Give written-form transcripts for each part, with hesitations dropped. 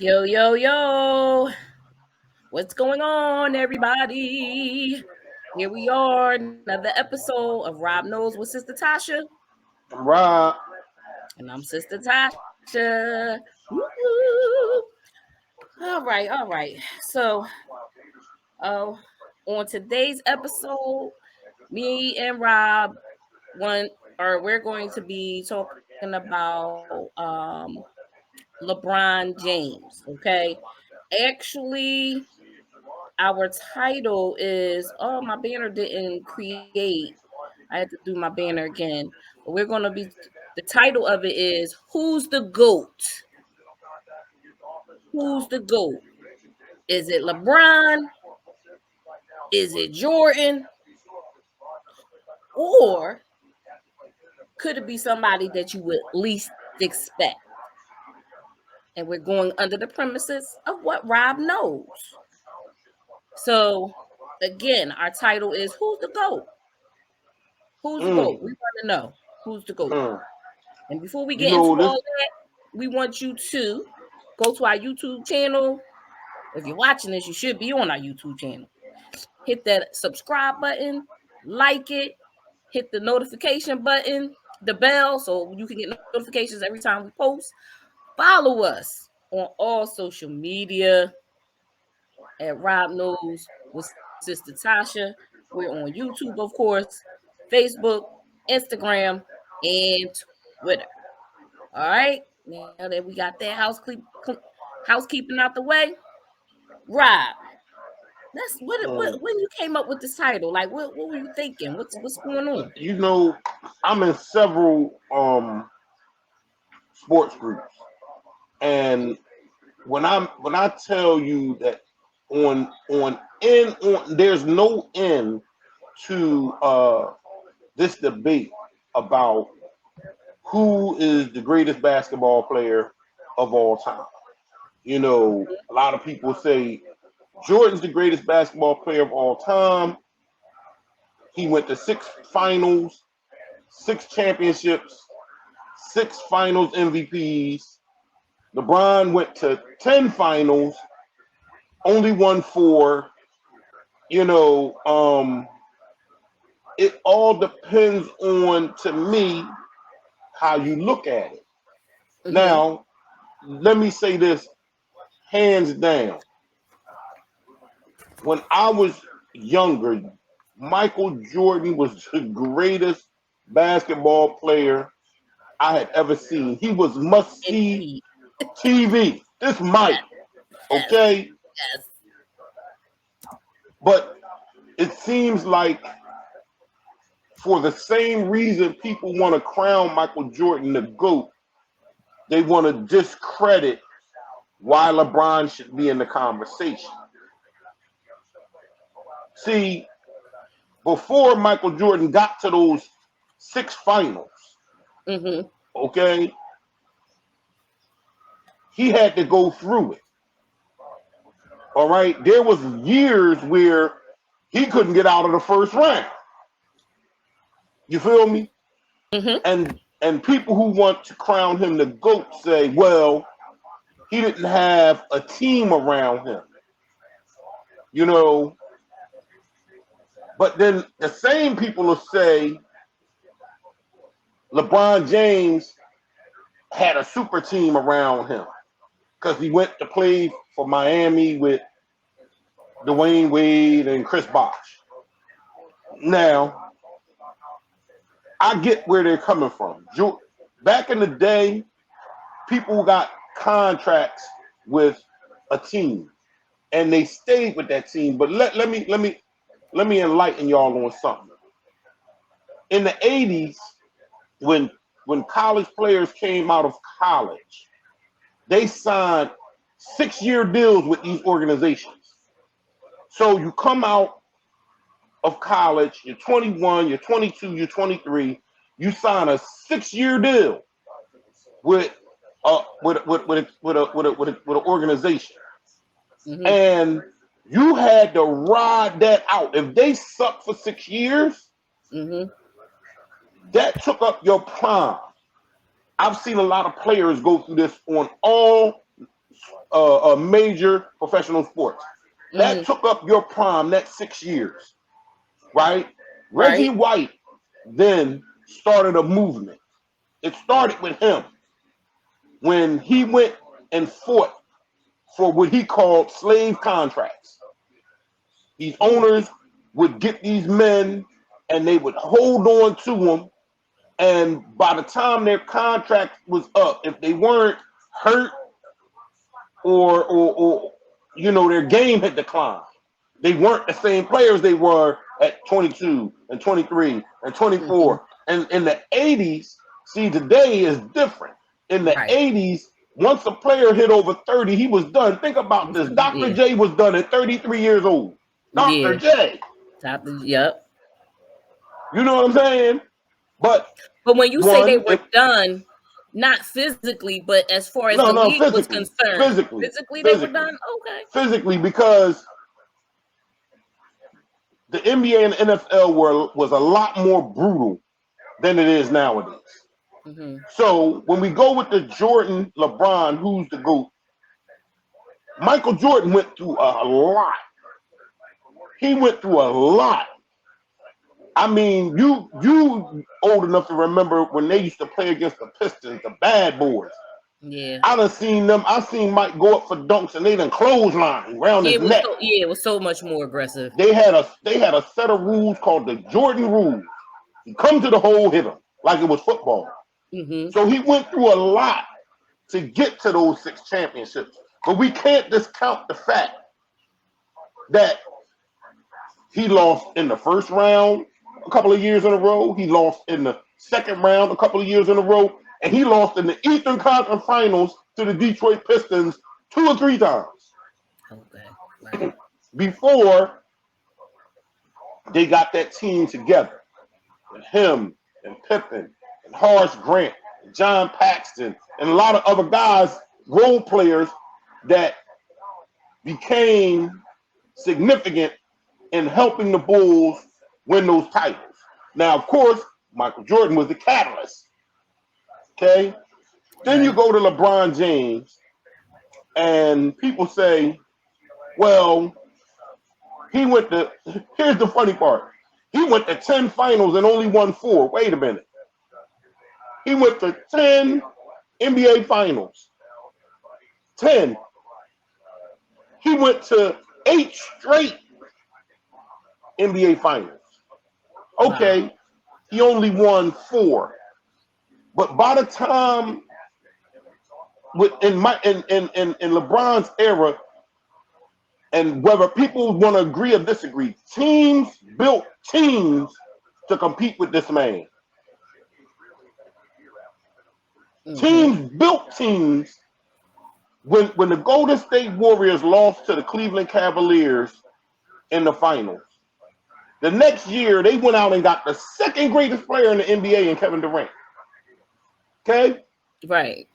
Yo, yo, yo. What's going on, everybody? Here we are, another episode of Rob Knows with Sister Tasha. I'm Rob. And I'm Sister Tasha. Woo-hoo. All right. So, on today's episode, me and Rob, we're going to be talking about LeBron James, okay? Actually, our title is, my banner didn't create. I had to do my banner again. But we're going to be, the title of it is, Who's the GOAT? Who's the GOAT? Is it LeBron? Is it Jordan? Or could it be somebody that you would least expect? And we're going under the premises of what Rob knows. So, again, our title is Who's the GOAT? Who's the GOAT? We want to know who's the GOAT. And before we get into all that, we want you to go to our YouTube channel. If you're watching this, you should be on our YouTube channel. Hit that subscribe button, like it, hit the notification button, the bell, so you can get notifications every time we post. Follow us on all social media at Rob Knows with Sister Tasha. We're on YouTube, of course, Facebook, Instagram, and Twitter. All right. Now that we got that housekeeping out the way, Rob, that's when you came up with this title. Like, what were you thinking? What's going on? You know, I'm in several sports groups, and when I tell you that there's no end to this debate about who is the greatest basketball player of all time. You know, a lot of people say Jordan's the greatest basketball player of all time. He went to 6 finals, 6 championships, 6 finals MVPs. LeBron went to 10 finals, only won 4. You know, it all depends on, to me, how you look at it. Mm-hmm. Now, let me say this, hands down. When I was younger, Michael Jordan was the greatest basketball player I had ever seen. He was must-see TV. This Mike, okay? Yes. But it seems like for the same reason people want to crown Michael Jordan the GOAT, they want to discredit why LeBron should be in the conversation. See, before Michael Jordan got to those 6 finals, okay, he had to go through it. All right, there was years where he couldn't get out of the first round. You feel me? Mm-hmm. And people who want to crown him the GOAT say, well, he didn't have a team around him. You know, but then the same people will say LeBron James had a super team around him because he went to play for Miami with Dwayne Wade and Chris Bosh. Now, I get where they're coming from. Back in the day, people got contracts with a team, and they stayed with that team. But let me enlighten y'all on something. In the 80s, when college players came out of college, they signed 6-year deals with these organizations. So you come out of college, you're 21, you're 22, you're 23, you sign a 6-year deal with an organization, and you had to ride that out. If they suck for 6 years, that took up your prime. I've seen a lot of players go through this on all major professional sports. That took up your prime, that 6 years, right? Reggie White then started a movement. It started with him when he went and fought for what he called slave contracts. These owners would get these men and they would hold on to them. And by the time their contract was up, if they weren't hurt or their game had declined, they weren't the same players they were at 22 and 23 and 24. And in the 80s, see, today is different. In the 80s, once a player hit over 30, he was done. Think about this. Dr. J was done at 33 years old. Dr. J. Yep. You know what I'm saying? But when you say they were done, not physically, but as far as the league was concerned, physically they were done. Okay. Physically, because the NBA and NFL was a lot more brutal than it is nowadays. So when we go with the Jordan, LeBron, who's the GOAT? Michael Jordan went through a lot. He went through a lot. I mean, you old enough to remember when they used to play against the Pistons, the bad boys. Yeah. I done seen them. I seen Mike go up for dunks and they done clothesline around his neck. It was so much more aggressive. They had a set of rules called the Jordan rules. You come to the hole, hit him like it was football. So he went through a lot to get to those 6 championships. But we can't discount the fact that he lost in the first round a couple of years in a row. He lost in the second round a couple of years in a row. And he lost in the Eastern Conference Finals to the Detroit Pistons 2 or 3 times. Okay. Right. Before they got that team together. And him and Pippen and Horace Grant and John Paxson and a lot of other guys, role players that became significant in helping the Bulls win those titles. Now, of course, Michael Jordan was the catalyst. Okay? Then you go to LeBron James, and people say, well, here's the funny part. He went to 10 finals and only won 4. Wait a minute. He went to 10 NBA finals. 10. He went to 8 straight NBA finals. Okay, he only won 4. But by the time in LeBron's era, and whether people want to agree or disagree, teams built teams to compete with this man. Teams built teams. When the Golden State Warriors lost to the Cleveland Cavaliers in the finals, the next year they went out and got the second greatest player in the NBA in Kevin Durant. Okay? Right.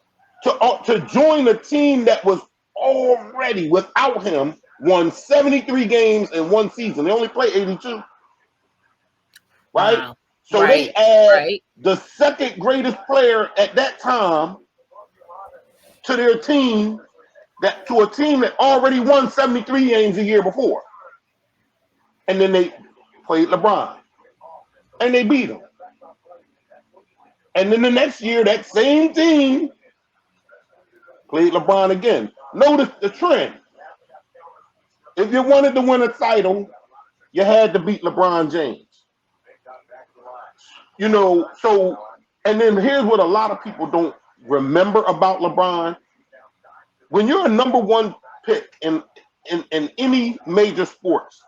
To join a team that was already, without him, won 73 games in one season. They only play 82. Right? Wow. So they add the second greatest player at that time to their team, to a team that already won 73 games a year before. And then they played LeBron. And they beat him. And then the next year, that same team played LeBron again. Notice the trend. If you wanted to win a title, you had to beat LeBron James. You know, so, and then here's what a lot of people don't remember about LeBron. When you're a number 1 pick in any major sports,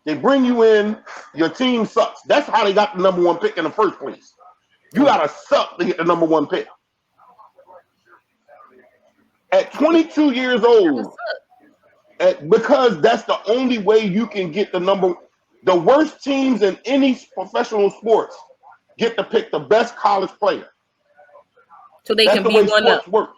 they bring you in, your team sucks. That's how they got the number 1 pick in the first place. You gotta suck to get the number 1 pick. At 22 years old, because that's the only way you can get the worst teams in any professional sports get to pick the best college player. So they that's can the be way one sports up. work.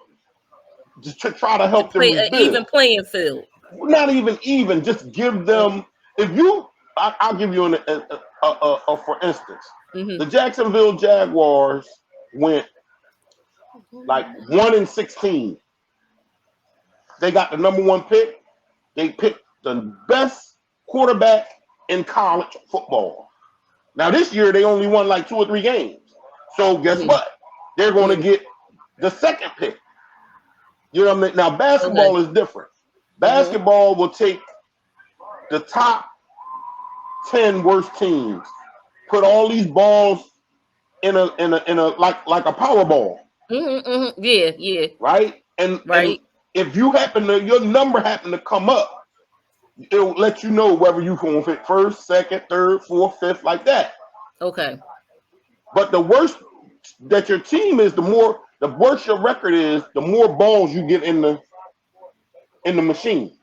Just to try to help them rebuild. An even playing field. Not even, just give them. If you, I'll give you for instance, the Jacksonville Jaguars went like 1-16. They got the number 1 pick. They picked the best quarterback in college football. Now this year they only won like 2 or 3 games. So guess what? They're going to get the 2nd pick. You know what I mean? Now basketball is different. Basketball will take the top 10 worst teams, put all these balls in a like a power ball. Yeah. Right? And if you your number happen to come up, it'll let you know whether you can fit 1st, 2nd, 3rd, 4th, 5th, like that. Okay. But the worse that your team is, the worse your record is, the more balls you get in the machine.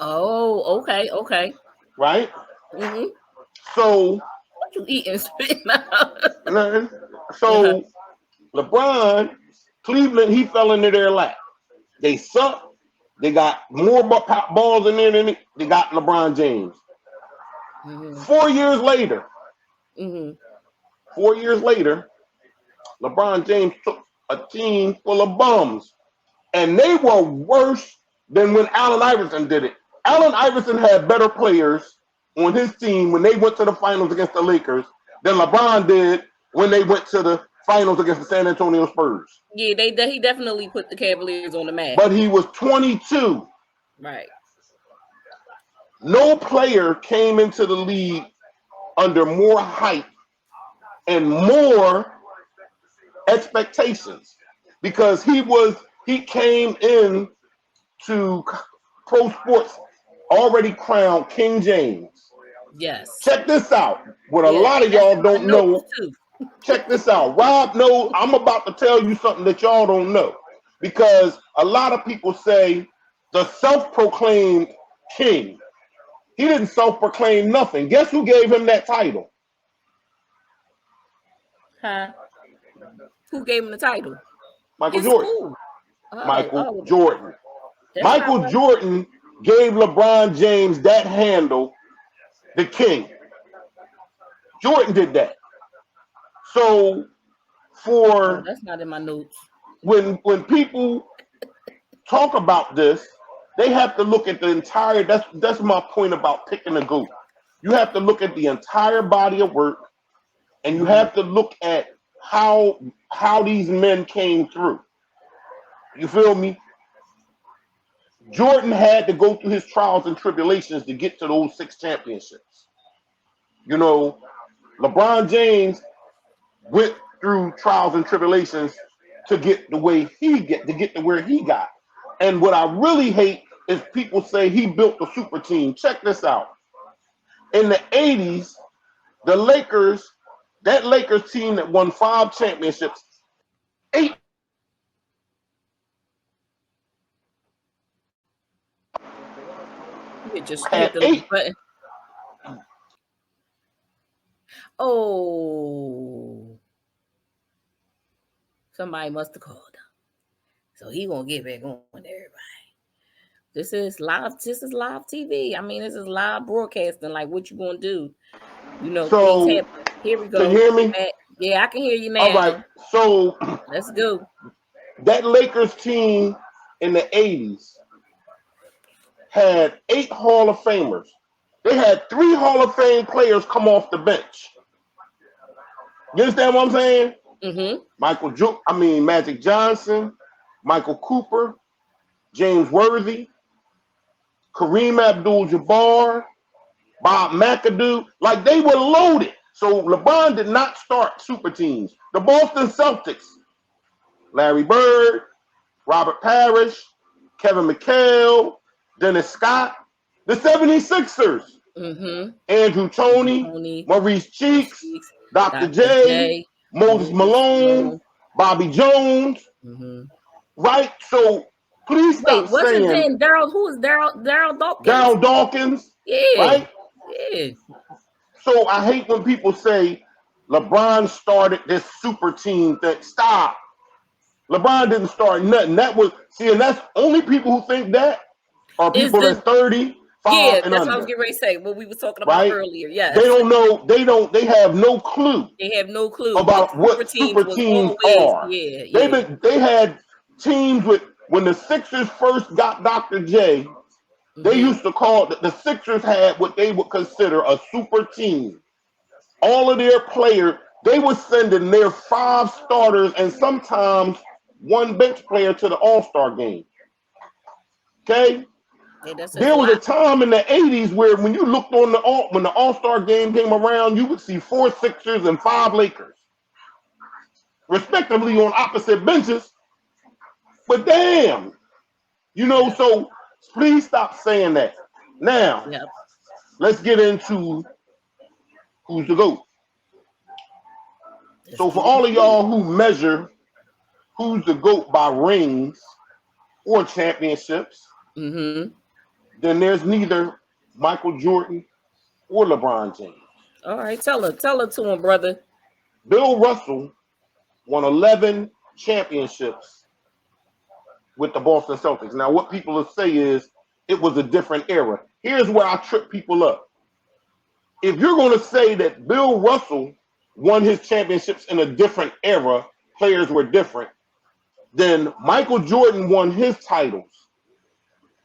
Oh, okay. Right? So what you eating? Nothing. So LeBron, Cleveland, he fell into their lap. They suck. They got more balls in there than they got LeBron James. 4 years later, 4 years later, LeBron James took a team full of bums, and they were worse than when Allen Iverson did it. Allen Iverson had better players on his team when they went to the finals against the Lakers than LeBron did when they went to the finals against the San Antonio Spurs. Yeah, he definitely put the Cavaliers on the map. But he was 22. Right. No player came into the league under more hype and more expectations because he came in to pro sports already crowned King James. Yes. Check this out. What a lot of y'all don't know. Check this out. Rob knows. I'm about to tell you something that y'all don't know, because a lot of people say the self-proclaimed king. He didn't self-proclaim nothing. Guess who gave him that title? Huh? Who gave him the title? Michael Jordan. Michael Jordan. Michael Jordan gave LeBron James that handle, the king. Jordan did that. So that's not in my notes. When people talk about this, they have to look at the entire. That's my point about picking a GOAT. You have to look at the entire body of work, and you have to look at how these men came through. You feel me? Jordan had to go through his trials and tribulations to get to those 6 championships. You know, LeBron James went through trials and tribulations to get to where he got. And what I really hate is people say he built a super team. Check this out. In the 80s, the Lakers, that Lakers team that won 5 championships, 8. You just hit the button. Oh. Somebody must have called him. So he gonna get back on everybody. This is live TV. I mean, this is live broadcasting. Like, what you gonna do? You know, so, things happen. Here we go. Can you hear me? Yeah, I can hear you now. All right. So let's go. That Lakers team in the 80s had 8 Hall of Famers. They had 3 Hall of Fame players come off the bench. You understand what I'm saying? Magic Johnson, Michael Cooper, James Worthy, Kareem Abdul-Jabbar, Bob McAdoo. Like, they were loaded. So LeBron did not start super teams. The Boston Celtics, Larry Bird, Robert Parrish, Kevin McHale, Dennis Scott. The 76ers, Andrew Toney, Maurice Cheeks, Dr. J, Moses Malone, Bobby Jones. Right? So Please stop what's his saying name? Daryl. Who is Daryl? Daryl Dawkins. Daryl Dawkins. Yeah. Right? Yeah. So I hate when people say LeBron started this super team thing. Stop. LeBron didn't start nothing. That was and that's only people who think that are people that's 35 and that's under. what I was getting ready to say. What we were talking about right? earlier. Yes. They don't know. They have no clue. They have no clue about what super teams are. Yeah. They had teams when the Sixers first got Dr. J, they used to call the Sixers had what they would consider a super team. All of their players, they were sending their 5 starters and sometimes one bench player to the All-Star game. Okay? There was a time in the 80s where when you looked on when the All-Star game came around, you would see 4 Sixers and 5 Lakers, respectively, on opposite benches. But damn, so please stop saying that. Now, let's get into who's the GOAT. So for all of y'all who measure who's the GOAT by rings or championships, then there's neither Michael Jordan or LeBron James. All right, tell it to him, brother. Bill Russell won 11 championships with the Boston Celtics. Now, what people will say is it was a different era. Here's where I trip people up. If you're going to say that Bill Russell won his championships in a different era, players were different, then Michael Jordan won his titles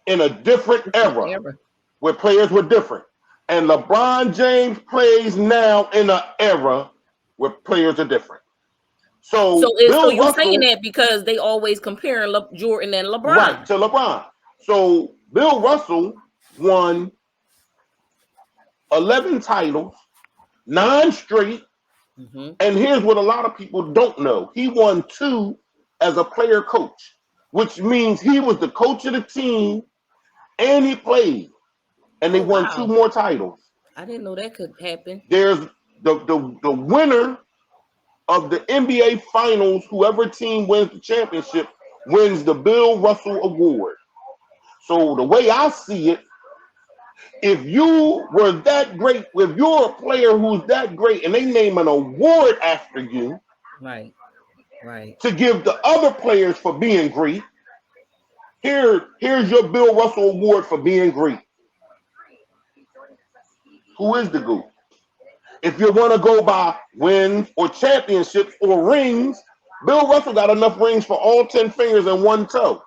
in a different era where players were different. And LeBron James plays now in an era where players are different. So you're Russell, saying that because they always compare Jordan and LeBron. Right, to LeBron. So Bill Russell won 11 titles, 9 straight. And here's what a lot of people don't know. He won 2 as a player coach, which means he was the coach of the team and he played. And they won 2 more titles. I didn't know that could happen. There's the winner of the NBA Finals, whoever team wins the championship, wins the Bill Russell Award. So the way I see it, if you were that great, if you're a player who's that great and they name an award after you, right, to give the other players for being great, here's your Bill Russell Award for being great. Who is the GOAT? If you want to go by wins or championships or rings, Bill Russell got enough rings for all 10 fingers and 1 toe.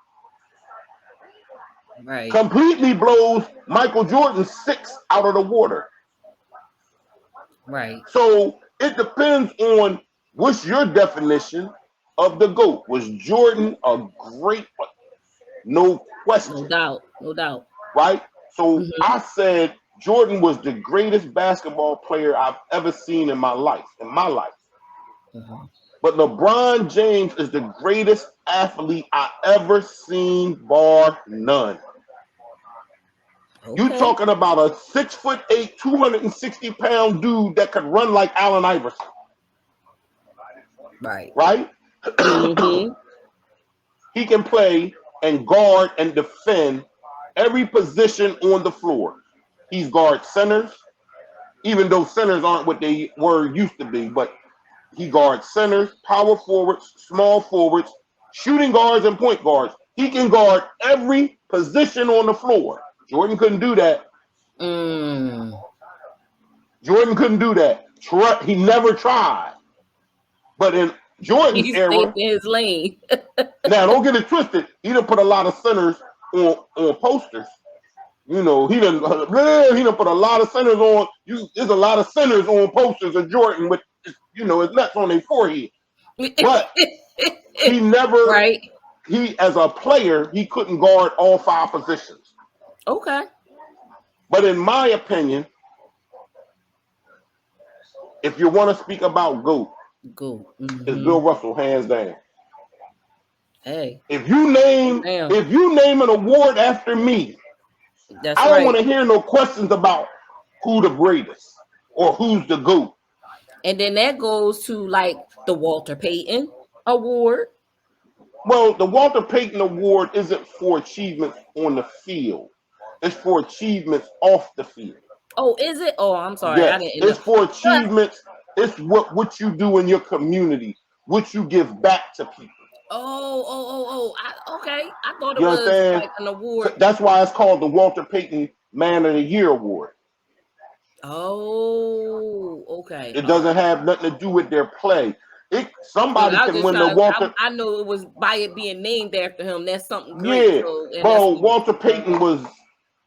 Right. Completely blows Michael Jordan's 6 out of the water. Right. So it depends on what's your definition of the GOAT. Was Jordan a great player? No question. No doubt. Right? So I said Jordan was the greatest basketball player I've ever seen in my life. But LeBron James is the greatest athlete I ever seen, bar none. You talking about a 6'8", 260-pound dude that could run like Allen Iverson. Right? He can play and guard and defend every position on the floor. He's guard centers, even though centers aren't what they were used to be, but he guards centers, power forwards, small forwards, shooting guards, and point guards. He can guard every position on the floor. Jordan couldn't do that. Jordan couldn't do that. He never tried. But in Jordan's era, stayed in his lane. Now, don't get it twisted. He done put a lot of centers on posters. He done put a lot of centers on. There's a lot of centers on posters of Jordan with, his nuts on their forehead. But he never, he as a player, he couldn't guard all 5 positions. Okay. But in my opinion, if you want to speak about GOAT, it's Bill Russell, hands down. Hey. If you name an award after me, I don't want to hear no questions about who the greatest or who's the GOAT. And then that goes to like the Walter Payton Award. Well, the Walter Payton Award isn't for achievements on the field. It's for achievements off the field. Oh, is it? Oh, I'm sorry. I Yes, didn't know. it's for achievements. It's what you do in your community, what you give back to people. Okay. I thought it You was understand? like an award. That's why it's called the Walter Payton Man of the Year Award. Oh, okay. It doesn't have nothing to do with their play. Somebody I can win the Walter. I know it was by it being named after him. That's something great. Yeah, So, bro. Walter Payton was.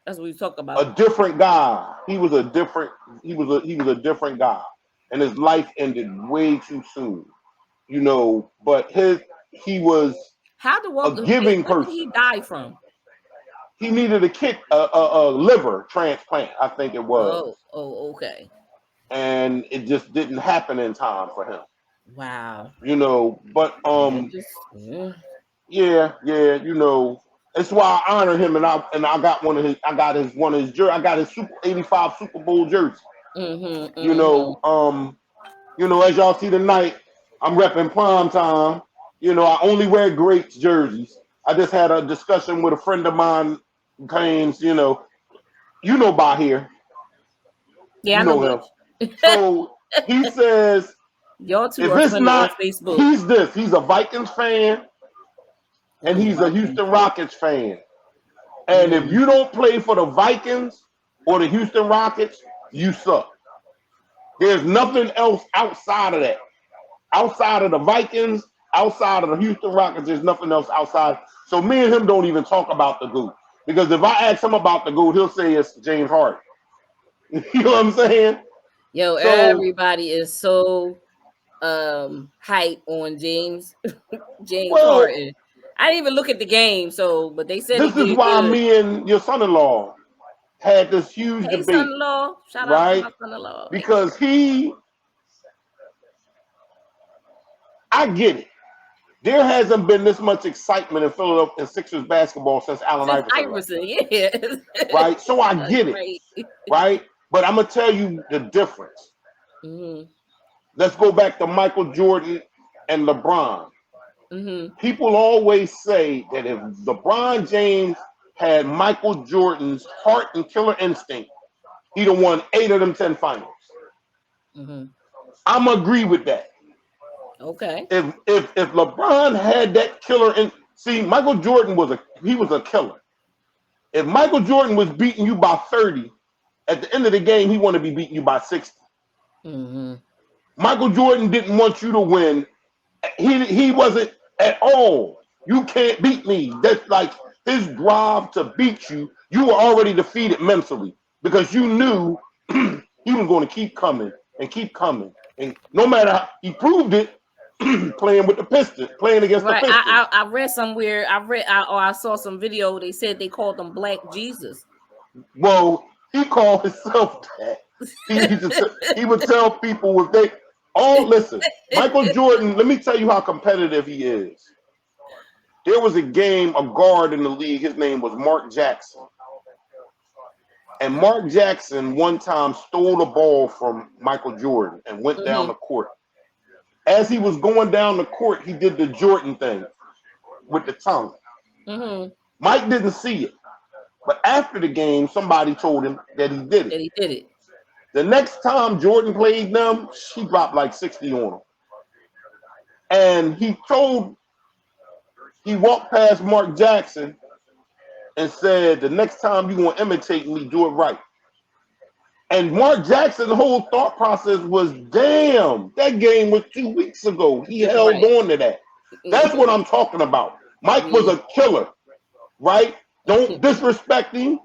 That's what we talk about. A different guy. He was a different guy, and his life ended way too soon. You know, but he was a giving person. What did he die from? He needed a liver transplant, I think it was. Oh, okay. And it just didn't happen in time for him. Wow. You know, but yeah, you know, that's why I honor him, and I got one of his jersey. I got his Super 85 Super Bowl jersey. You know, as y'all see tonight, I'm repping prime time. You know, I only wear greats jerseys. I just had a discussion with a friend of mine, James. You know by here. Yeah, you know him. So he says, y'all two are friends on Facebook. He's a Vikings fan, and he's a Houston Rockets fan. And if you don't play for the Vikings or the Houston Rockets, you suck. There's nothing else outside of that. Outside of the Vikings, outside of the Houston Rockets, there's nothing else outside. So me and him don't even talk about the GOAT. Because if I ask him about the GOAT, he'll say it's James Harden. You know what I'm saying? Yo, everybody is so hype on James Harden. I didn't even look at the game, but they said this is why me and your son-in-law had this huge debate. Son-in-law. Shout out to my son-in-law. Because I get it. There hasn't been this much excitement in Philadelphia in Sixers basketball since Allen Iverson. Yeah. Right? So I get it. Right? But I'm going to tell you the difference. Let's go back to Michael Jordan and LeBron. People always say that if LeBron James had Michael Jordan's heart and killer instinct, he'd have won 8 of them 10 finals. I'm agree with that. Okay. If LeBron had that killer see, Michael Jordan was a killer. If Michael Jordan was beating you by 30, at the end of the game, he wanted to be beating you by 60. Michael Jordan didn't want you to win. He wasn't at all. You can't beat me. That's like his drive to beat you. You were already defeated mentally because you knew he was going to keep coming and keep coming. And no matter how he proved it, playing with the Pistons, playing against the Pistons. I read somewhere. I saw some video. They said they called him Black Jesus. Well, he called himself that. He would tell people if they listen. Michael Jordan. Let me tell you how competitive he is. There was a guard in the league. His name was Mark Jackson. And Mark Jackson one time stole the ball from Michael Jordan and went down the court. As he was going down the court, he did the Jordan thing with the tongue. Mike didn't see it. But after the game, somebody told him that he did it. The next time Jordan played them, he dropped like 60 on him. And he walked past Mark Jackson and said, the next time you're going to imitate me, do it right. And Mark Jackson's whole thought process was, damn, that game was 2 weeks ago. He held on to that. That's what I'm talking about. Mike was a killer, right? Don't disrespect him.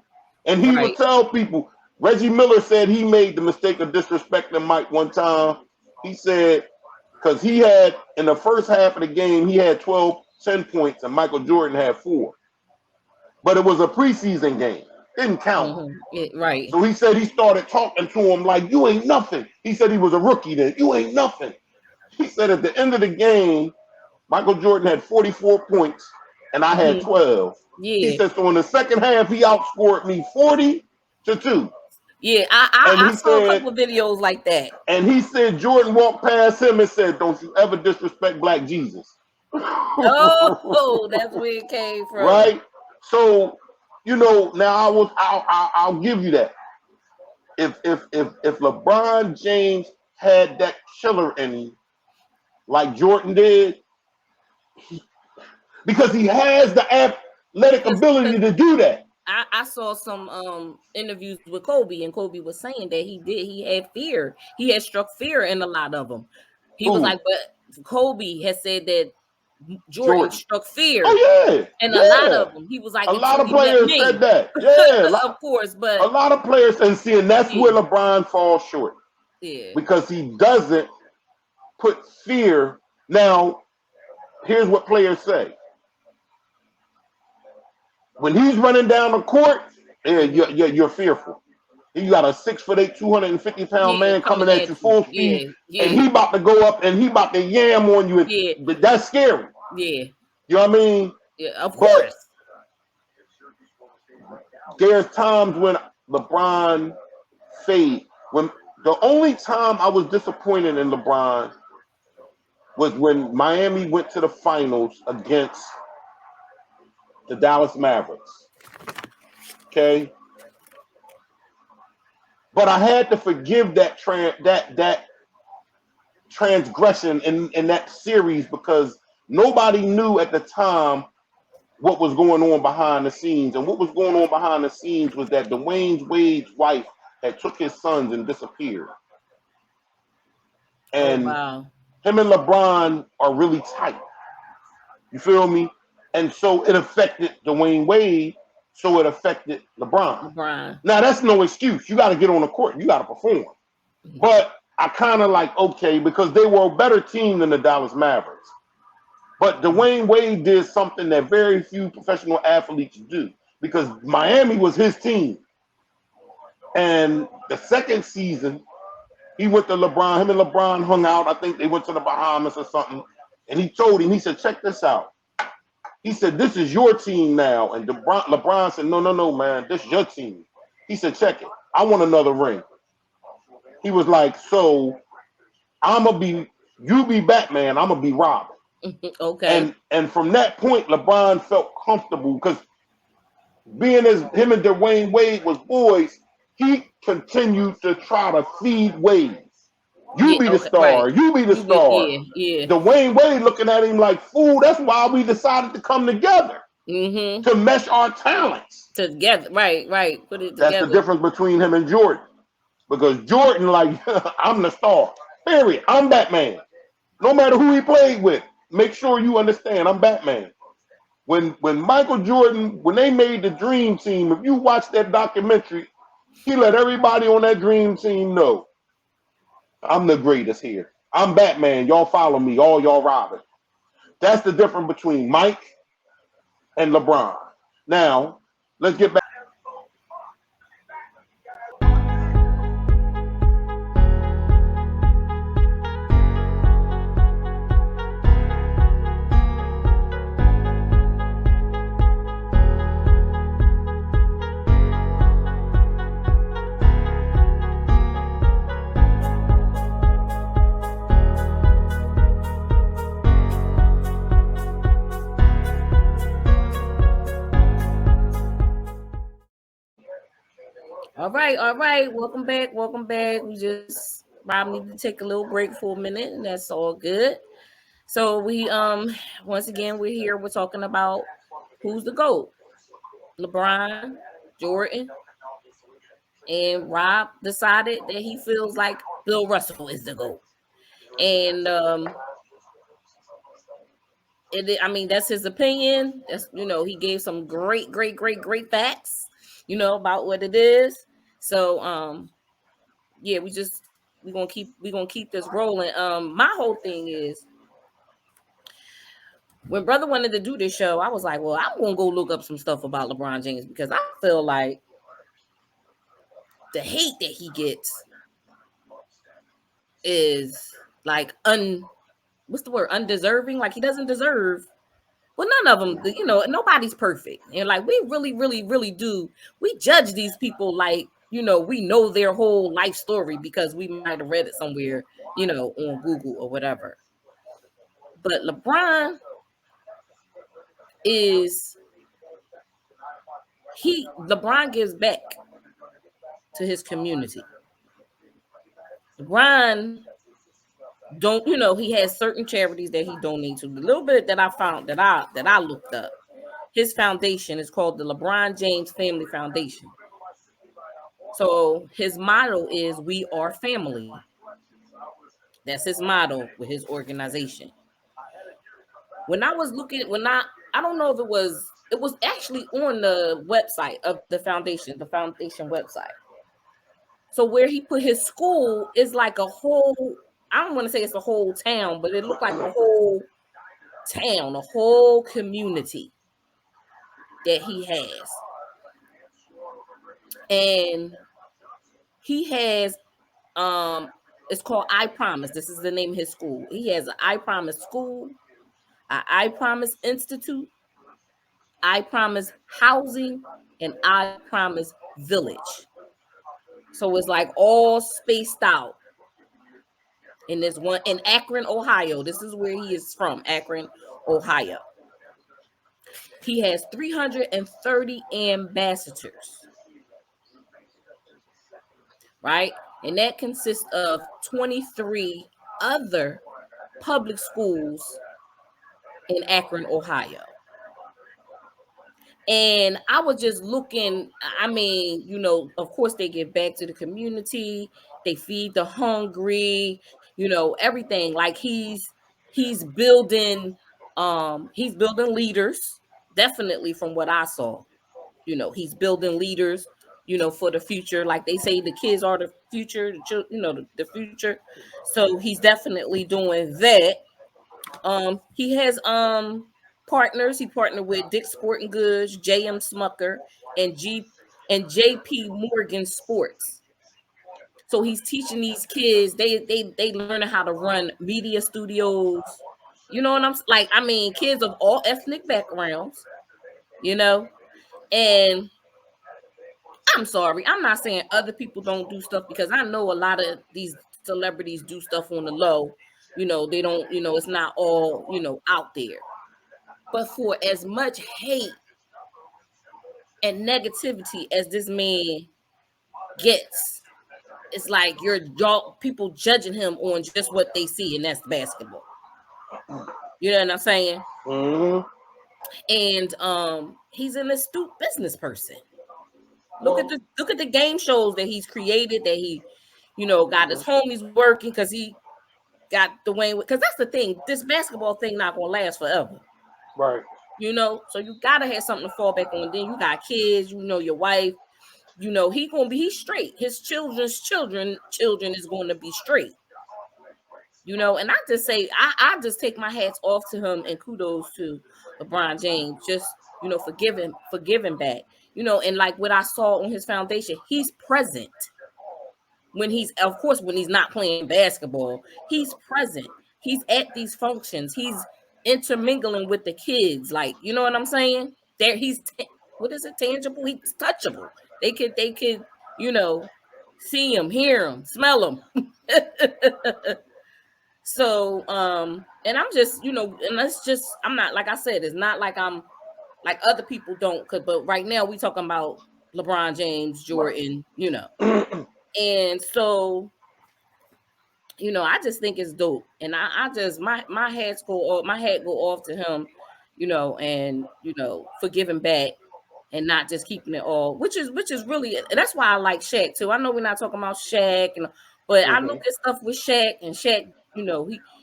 And he would tell people, Reggie Miller said he made the mistake of disrespecting Mike one time. He said, because he had, in the first half of the game, he had 10 points, and Michael Jordan had 4. But it was a preseason game. Didn't count. So he said he started talking to him like, you ain't nothing. He said he was a rookie then. You ain't nothing. He said at the end of the game, Michael Jordan had 44 points, and I had 12. He said, so in the second half, he outscored me 40-2. Yeah, I saw a couple of videos like that. And he said Jordan walked past him and said, don't you ever disrespect Black Jesus. Oh, that's where it came from. Right? So, now I'll give you that. If LeBron James had that killer in him, like Jordan did, because he has the athletic ability to do that. I saw some interviews with Kobe, and Kobe was saying that he had fear. He had struck fear in a lot of them. He was like, but Kobe has said that Jordan struck fear. Oh yeah, and a lot of them. He was like, a lot of players said that. Yeah, of course, but a lot of players, and that's where LeBron falls short. Yeah, because he doesn't put fear. Now, here's what players say. When he's running down the court, you're fearful. You got a 6'8", 250-pound man coming at you full speed, and he about to go up and he about to yam on you. But that's scary. Yeah. You know what I mean? Yeah, of course. There's times when LeBron fade. When the only time I was disappointed in LeBron was when Miami went to the finals against the Dallas Mavericks. Okay? But I had to forgive that transgression in that series because nobody knew at the time what was going on behind the scenes. And what was going on behind the scenes was that Dwayne Wade's wife had took his sons and disappeared. And him and LeBron are really tight. You feel me? And so it affected Dwayne Wade, so it affected LeBron. Now, that's no excuse. You got to get on the court. You got to perform. But I kind of like, okay, because they were a better team than the Dallas Mavericks. But Dwayne Wade did something that very few professional athletes do because Miami was his team. And the second season, he went to LeBron. Him and LeBron hung out. I think they went to the Bahamas or something. And he told him, he said, check this out. He said, this is your team now. And LeBron said, no, man, this is your team. He said, check it. I want another ring. He was like, so you be Batman, I'm going to be Robin. Okay. And from that point, LeBron felt comfortable because being as him and Dwayne Wade was boys, he continued to try to feed Wade. You be the star. Right. You be the star. Dwayne Wade looking at him like, fool, that's why we decided to come together. To mesh our talents. Together. Right. Put it together. That's the difference between him and Jordan. Because Jordan, like, I'm the star. Period. I'm Batman. No matter who he played with. Make sure you understand, I'm Batman. When Michael Jordan, when they made the Dream Team, if you watch that documentary, he let everybody on that Dream Team know, I'm the greatest here. I'm Batman. Y'all follow me. All y'all Robin. That's the difference between Mike and LeBron. Now, let's get back. All right. Welcome back. We just probably need to take a little break for a minute, and that's all good. So we once again we're here. We're talking about who's the GOAT. LeBron, Jordan, and Rob decided that he feels like Bill Russell is the GOAT. And I mean that's his opinion. That's he gave some great facts, about what it is. So yeah, we're gonna keep this rolling. My whole thing is when brother wanted to do this show, I was like, well, I'm gonna go look up some stuff about LeBron James because I feel like the hate that he gets is like what's the word? Undeserving. Like he doesn't deserve. Well, none of them, nobody's perfect. And like we really do. We judge these people like, we know their whole life story because we might have read it somewhere, on Google or whatever. But LeBron, is LeBron gives back to his community. LeBron he has certain charities that he donates to. The little bit that I found that I looked up, his foundation is called the LeBron James Family Foundation. So his motto is "We are family." That's his motto with his organization. When I was looking, I don't know if it was actually on the website of the foundation website. So where he put his school is like a whole, I don't want to say it's a whole town, but it looked like a whole town, a whole community that he has. And he has it's called I Promise. This is the name of his school. He has an I Promise school, an I Promise Institute, I Promise Housing, and I Promise Village. So it's like all spaced out in this one in Akron, Ohio. This is where he is from, Akron, Ohio. He has 330 ambassadors, right? And that consists of 23 other public schools in Akron, Ohio. And I was just looking, I mean, of course they give back to the community, they feed the hungry, everything. Like he's building leaders, definitely from what I saw. He's building leaders, for the future. Like they say, the kids are the future, the future. So he's definitely doing that. He has partners. He partnered with Dick's Sporting Goods, J.M. Smucker, and J.P. Morgan Sports. So he's teaching these kids. They learning how to run media studios. You know what I'm like? I mean, kids of all ethnic backgrounds. And I'm sorry, I'm not saying other people don't do stuff, because I know a lot of these celebrities do stuff on the low. They don't. It's not all out there. But for as much hate and negativity as this man gets, it's like people judging him on just what they see, and that's basketball. You know what I'm saying? Mm-hmm. And he's an astute business person. Look at the game shows that he's created, that he, got his homies working, because he got the way. Because that's the thing, this basketball thing not gonna last forever. Right. So you gotta have something to fall back on. Then you got kids, your wife, he's straight. His children's children is going to be straight. And I just say, I just take my hats off to him, and kudos to LeBron James, just for giving back. And like what I saw on his foundation, he's present when he's not playing basketball. He's present. He's at these functions. He's intermingling with the kids. Like, you know what I'm saying? There, what is it? Tangible. He's touchable. They could, see him, hear him, smell him. So, and I'm just, and that's just, I'm not, like I said, it's not like I'm like other people don't. But right now we talking about LeBron James, Jordan, and so, I just think it's dope, and I just my hat go off to him, and for giving back and not just keeping it all, which is really, that's why I like Shaq too. I know we're not talking about Shaq, but I look at stuff with Shaq, and Shaq,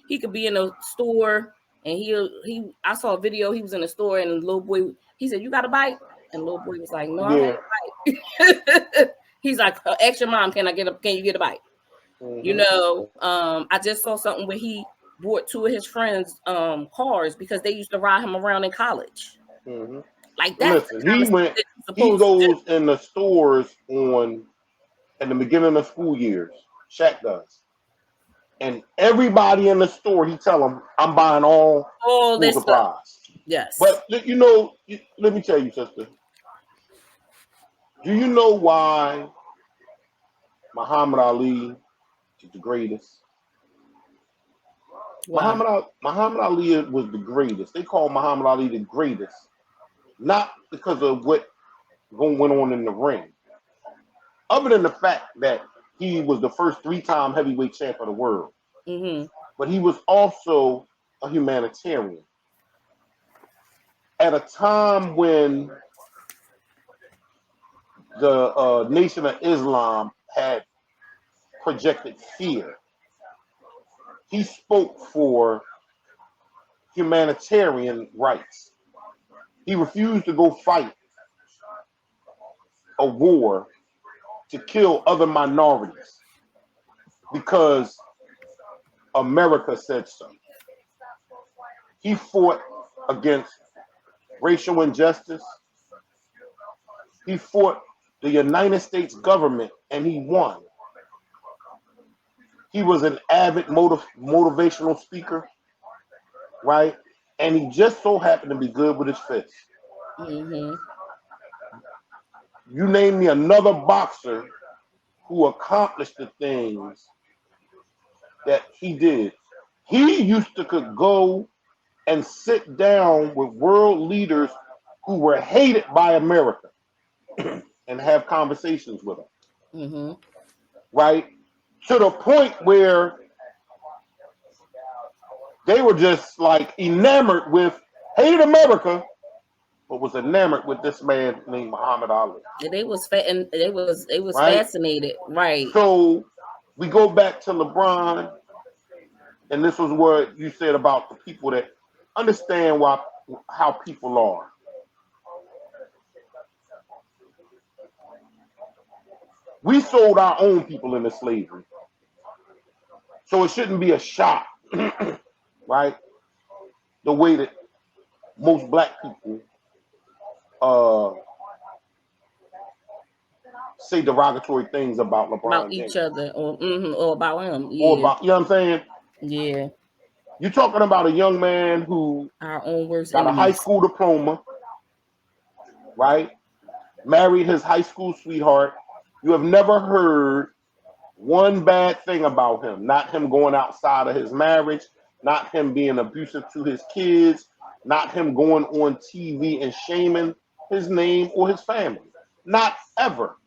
he could be in a store, and I saw a video, he was in a store, and the little boy, he said, "You got a bite?" And the little boy was like, "No, I don't have a bite." He's like, "Ask your mom, can you get a bite?" I just saw something where he bought two of his friends cars because they used to ride him around in college. Like that. Listen, he goes in the stores in the beginning of school years. Shaq does. And everybody in the store, he tell them, "I'm buying all school supplies." Yes. But let me tell you, sister. Do you know why Muhammad Ali is the greatest? Wow. Muhammad Ali was the greatest. They call Muhammad Ali the greatest not because of what went on in the ring, other than the fact that he was the first 3-time heavyweight champ of the world. But he was also a humanitarian. At a time when the Nation of Islam had projected fear, he spoke for humanitarian rights. He refused to go fight a war to kill other minorities because America said so. He fought against racial injustice. He fought the United States government and he won. He was an avid motivational speaker, right? And he just so happened to be good with his fists. You name me another boxer who accomplished the things that he did. He used to could go and sit down with world leaders who were hated by America and have conversations with them. Right? To the point where they were just like enamored with, hated America, but was enamored with this man named Muhammad Ali. And they was right? Fascinated, right? So we go back to LeBron, and this was what you said about the people that understand how people are. We sold our own people into slavery, so it shouldn't be a shock, right? The way that most black people say derogatory things about LeBron about James. each other, or about him, or about, you know what I'm saying? Yeah. You're talking about a young man who our own worst got enemies. A high school diploma, right? Married his high school sweetheart. You have never heard one bad thing about him. Not him going outside of his marriage, not him being abusive to his kids, not him going on TV and shaming his name or his family. Not ever.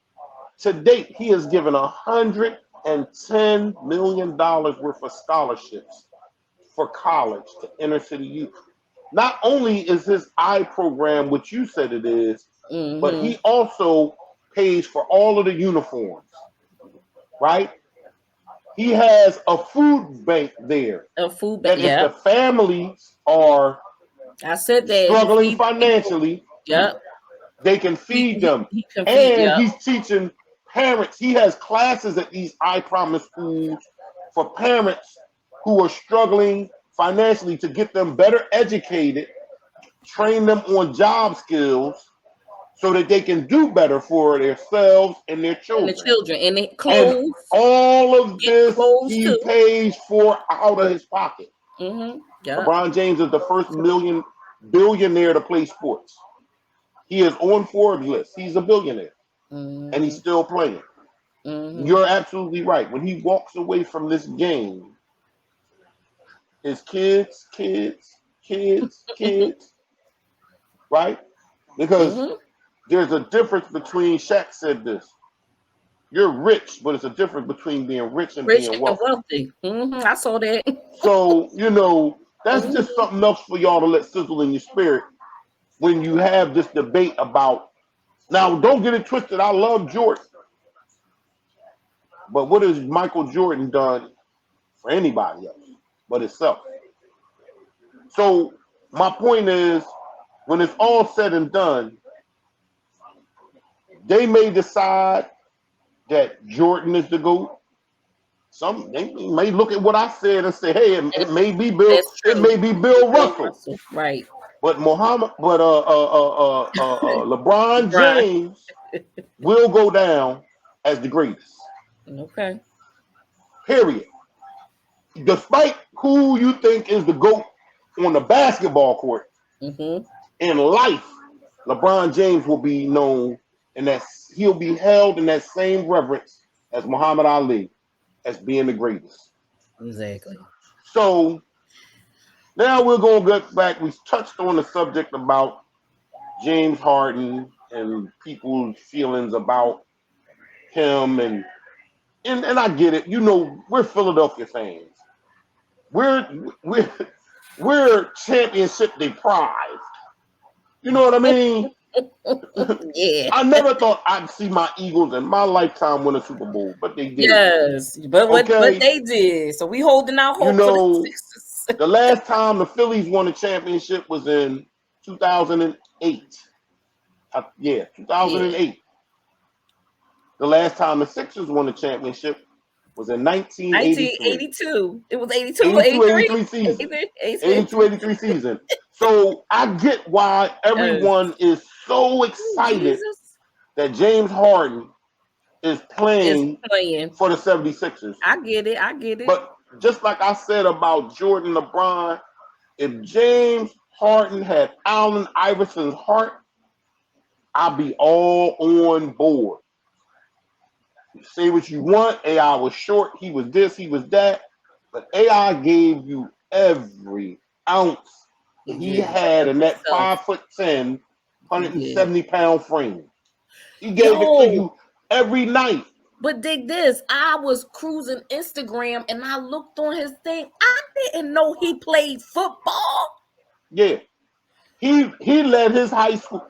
To date, he has given $110 million worth of scholarships for college to inner city youth. Not only is his I program what you said it is, but he also pays for all of the uniforms, right? He has a food bank there. A food bank, if the families are struggling financially, they can feed them. He's teaching parents. He has classes at these I Promise schools for parents who are struggling financially to get them better educated, train them on job skills so that they can do better for themselves and their children. And the clothes. And all of this he pays for out of his pocket. LeBron James is the first billionaire to play sports. He is on Forbes list. He's a billionaire. And he's still playing. You're absolutely right. When he walks away from this game, his kids, right? Because there's a difference between, Shaq said this, you're rich, but it's a difference between being rich and being wealthy. I saw that. So, that's just something else for y'all to let sizzle in your spirit when you have this debate about, now don't get it twisted, I love Jordan. But what has Michael Jordan done for anybody else but himself? So my point is, when it's all said and done, they may decide that Jordan is the GOAT. They may look at what I said and say, hey, it may be Bill Russell. Right. But LeBron James will go down as the greatest. Okay. Period. Despite who you think is the GOAT on the basketball court, in life, LeBron James will be known, and he'll be held in that same reverence as Muhammad Ali, as being the greatest. Exactly. So now we're going to get back. We touched on the subject about James Harden and people's feelings about him, and I get it. You know, we're Philadelphia fans. We're championship deprived. You know what I mean? Yeah. I never thought I'd see my Eagles in my lifetime win a Super Bowl, but they did. Yes, but what they did. So we holding out hope for the Sixers. The last time the Phillies won a championship was in 2008. 2008. Yeah. The last time the Sixers won a championship was in 1982. It was 82, 83 season. 82-83 season. So I get why everyone is so excited that James Harden is playing for the 76ers. I get it. But just like I said about Jordan, LeBron, if James Harden had Allen Iverson's heart, I'll be all on board. Say what you want. AI was short. He was this. He was that. But AI gave you every ounce he had in that 5'10", 170-pound frame. He gave it to you every night. But dig this, I was cruising Instagram and I looked on his thing. I didn't know he played football. Yeah. He led his high school.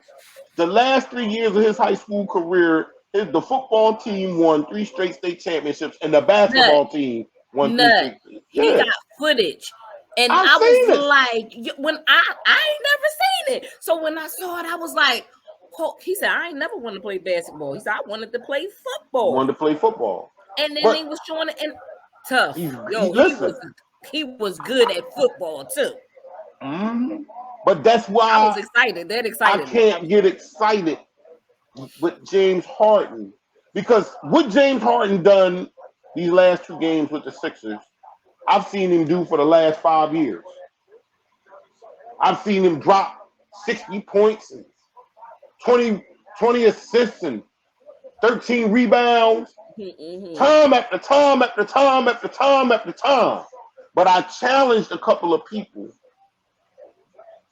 The last 3 years of his high school career, the football team won 3 straight state championships, and the basketball team won 3 straight. Yeah. He got footage. And I was like, when I ain't never seen it. So when I saw it, I was like, he said, I ain't never wanted to play basketball. He said, I wanted to play football. And then he was showing it and tough. He was good at football too. Mm-hmm. But that's why I was excited. I can't get excited with James Harden, because what James Harden done these last 2 games with the Sixers, I've seen him do for the last 5 years. I've seen him drop 60 points and 20 assists and 13 rebounds, time after time after time after time after time. But I challenged a couple of people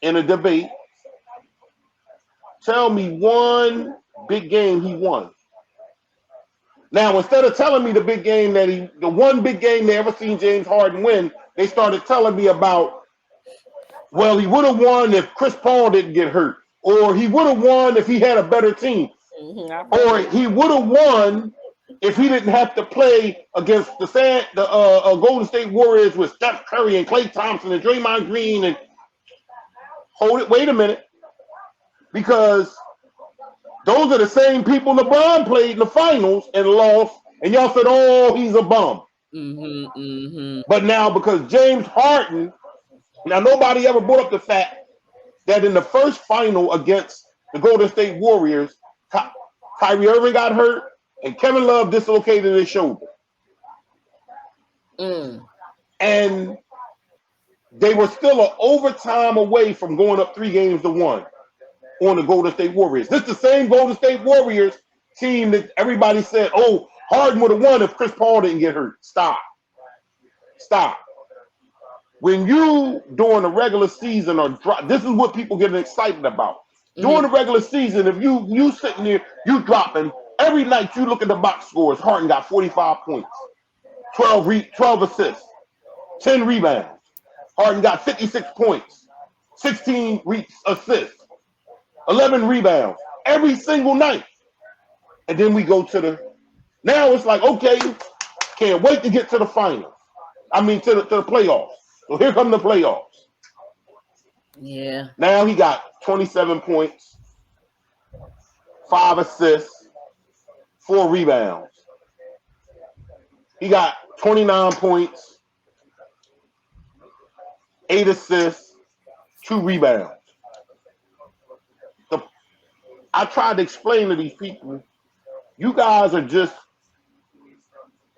in a debate. Tell me one big game he won. Now, instead of telling me the one big game they ever seen James Harden win, they started telling me about, well, he would have won if Chris Paul didn't get hurt, or he would have won if he had a better team, or he would have won if he didn't have to play against the Golden State Warriors with Steph Curry and Klay Thompson and Draymond Green. And wait a minute, because those are the same people LeBron played in the finals and lost, and y'all said, oh, he's a bum. But now, because James Harden, now nobody ever brought up the fact that in the first final against the Golden State Warriors, Kyrie Irving got hurt and Kevin Love dislocated his shoulder. And they were still an overtime away from going up 3-1 on the Golden State Warriors. This is the same Golden State Warriors team that everybody said, oh, Harden would have won if Chris Paul didn't get hurt. Stop. When you, during the regular season, this is what people get excited about. During the regular season, if you sitting there, you dropping, every night you look at the box scores, Harden got 45 points, 12 assists, 10 rebounds. Harden got 56 points, 16 assists, 11 rebounds, every single night. And then we go to now it's like, okay, can't wait to get to the finals. I mean, to the playoffs. So here come the playoffs. Yeah. Now he got 27 points, 5 assists, 4 rebounds. He got 29 points, 8 assists, 2 rebounds. I tried to explain to these people, you guys are just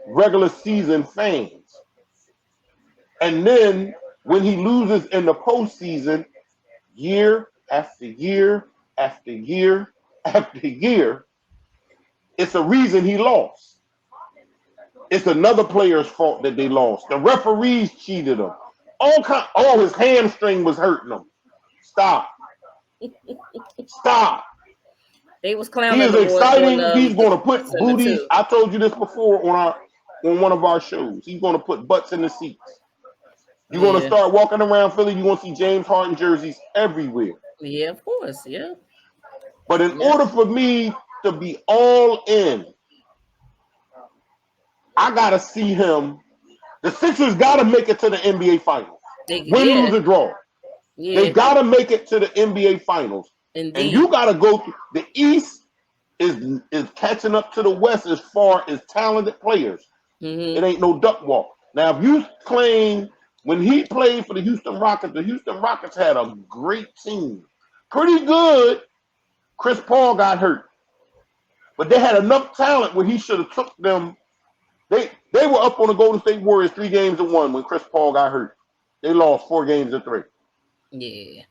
regular season fans. And then when he loses in the postseason, year after year after year after year, it's a reason he lost. It's another player's fault that they lost. The referees cheated him. His hamstring was hurting him. Stop. Stop. They was He clowning is him exciting. He's the going to put Sports Center booties. too. I told you this before on one of our shows. He's going to put butts in the seats. You're going to start walking around Philly. You're going to see James Harden jerseys everywhere. Yeah, of course. Yeah. But in order for me to be all in, I got to see him. The Sixers got to make it to the NBA Finals. Win, lose, or draw. Yeah. They got to make it to the NBA Finals. Indeed. And you got to go through. The East is catching up to the West as far as talented players. Mm-hmm. It ain't no duck walk. Now, if you claim when he played for the Houston Rockets had a great team. Pretty good. Chris Paul got hurt. But they had enough talent where he should have took them. They were up on the Golden State Warriors 3-1 when Chris Paul got hurt. They lost 4-3. Yeah.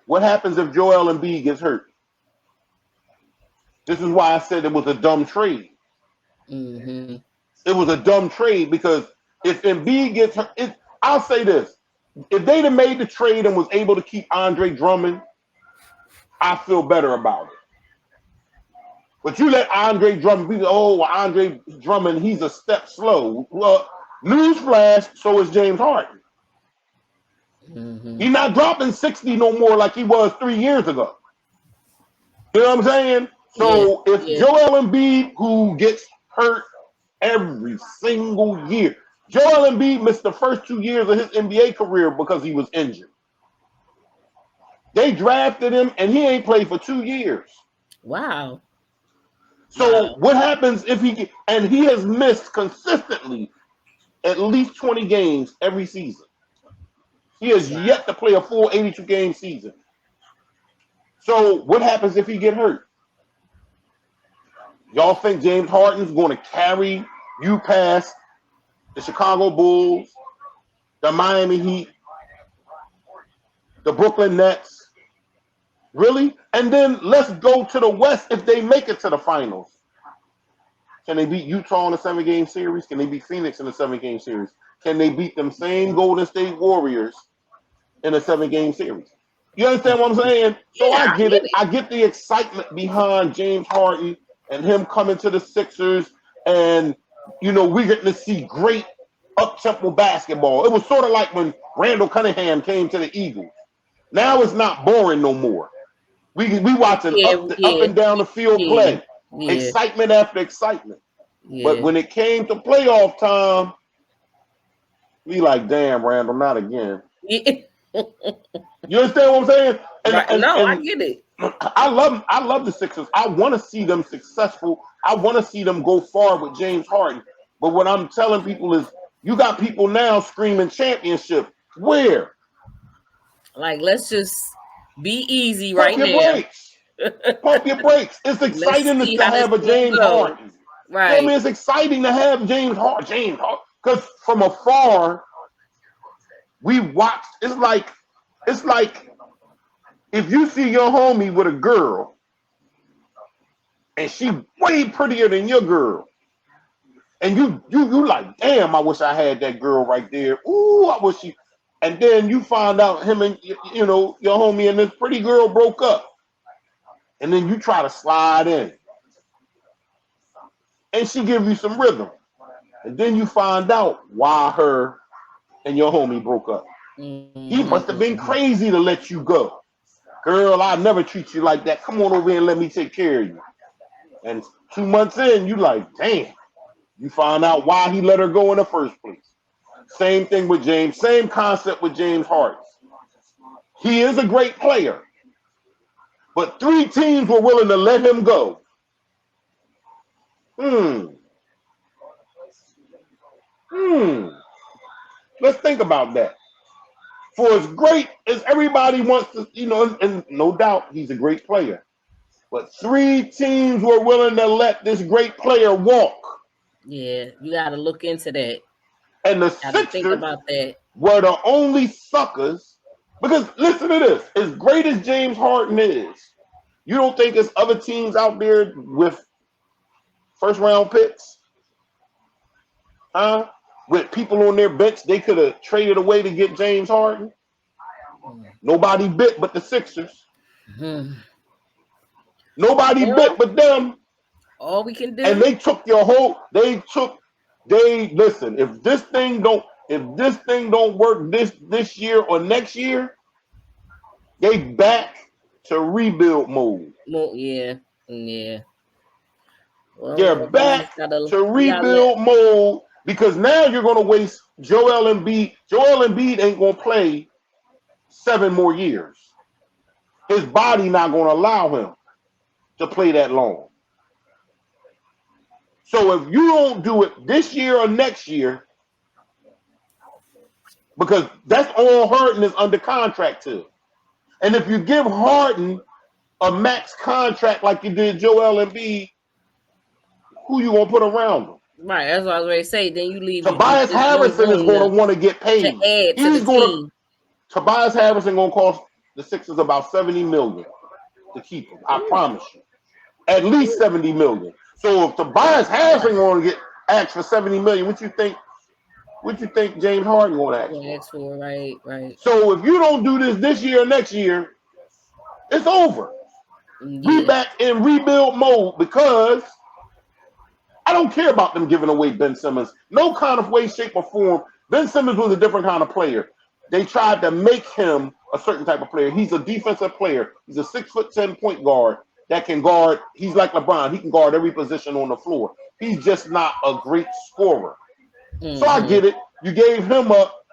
What happens if Joel Embiid gets hurt? This is why I said it was a dumb trade. Mm-hmm. It was a dumb trade because if Embiid gets hurt, I'll say this. If they'd have made the trade and was able to keep Andre Drummond, I feel better about it. But you let Andre Drummond be, Andre Drummond, he's a step slow. Well, newsflash, so is James Harden. Mm-hmm. He's not dropping 60 no more like he was 3 years ago. You know what I'm saying? So if Joel Embiid, who gets hurt every single year, Joel Embiid missed the first 2 years of his NBA career because he was injured. They drafted him, and he ain't played for 2 years. Wow. So what happens if and he has missed consistently at least 20 games every season. He has yet to play a full 82-game season. So what happens if he get hurt? Y'all think James Harden's going to carry you past the Chicago Bulls, the Miami Heat, the Brooklyn Nets? Really? And then let's go to the West if they make it to the finals. Can they beat Utah in a 7-game series? Can they beat Phoenix in a 7-game series? Can they beat them same Golden State Warriors in a 7-game series? You understand what I'm saying? So I get it. I get the excitement behind James Harden and him coming to the Sixers. And, we're getting to see great up-tempo basketball. It was sort of like when Randall Cunningham came to the Eagles. Now it's not boring no more. We watching up and down the field play. Excitement after excitement. But when it came to playoff time, we like, damn, Randall, not again. You understand what I'm saying? I get it. I love the Sixers. I want to see them successful. I want to see them go far with James Harden. But what I'm telling people is, you got people now screaming championship. Where? Like, let's just be easy Pump right your now. Brakes. Pump your brakes. It's exciting to have a James Harden. Right. I mean, it's exciting to have James Harden. Because from afar, we watched. It's like if you see your homie with a girl and she way prettier than your girl, and you like, damn, I wish I had that girl right there. Ooh, I wish she. And then you find out him and your homie and this pretty girl broke up. And then you try to slide in. And she give you some rhythm. And then you find out why her and your homie broke up. Mm-hmm. He must have been crazy to let you go. Girl, I'll never treat you like that. Come on over here and let me take care of you. And 2 months in, you like, damn. You find out why he let her go in the first place. Same thing with James. Same concept with James Harden. He is a great player. But 3 teams were willing to let him go. Let's think about that. For as great as everybody wants to, and no doubt he's a great player. But 3 teams were willing to let this great player walk. Yeah, you got to look into that. And the Sixers were the only suckers. Because listen to this. As great as James Harden is, you don't think there's other teams out there with first-round picks? Huh? With people on their bench they could have traded away to get James Harden? Nobody bit but the Sixers. Nobody bit but them. All we can do. And they took your whole. Listen. If this thing don't work this year or next year, they back to rebuild mode. Yeah. Well, they're back to rebuild mode because now you're going to waste Joel Embiid. Joel Embiid ain't going to play 7 more years. His body not going to allow him to play that long. So if you don't do it this year or next year, because that's all Harden is under contract to. And if you give Harden a max contract like you did Joel Embiid, who you gonna put around him? Right, that's what I was ready to say. Then you leave. Tobias Harrison is going to want to get paid. To add to the team. Tobias Harrison going to cost the Sixers about $70 million to keep him. I promise you, at least $70 million. So if Tobias Harrison going to get asked for $70 million, what you think? What you think James Harden going to ask for? Right. So if you don't do this year or next year, it's over. Yeah. We back in rebuild mode because I don't care about them giving away Ben Simmons. No kind of way, shape, or form. Ben Simmons was a different kind of player. They tried to make him a certain type of player. He's a defensive player. He's a 6'10" point guard that can guard. He's like LeBron. He can guard every position on the floor. He's just not a great scorer. So I get it. You gave him up.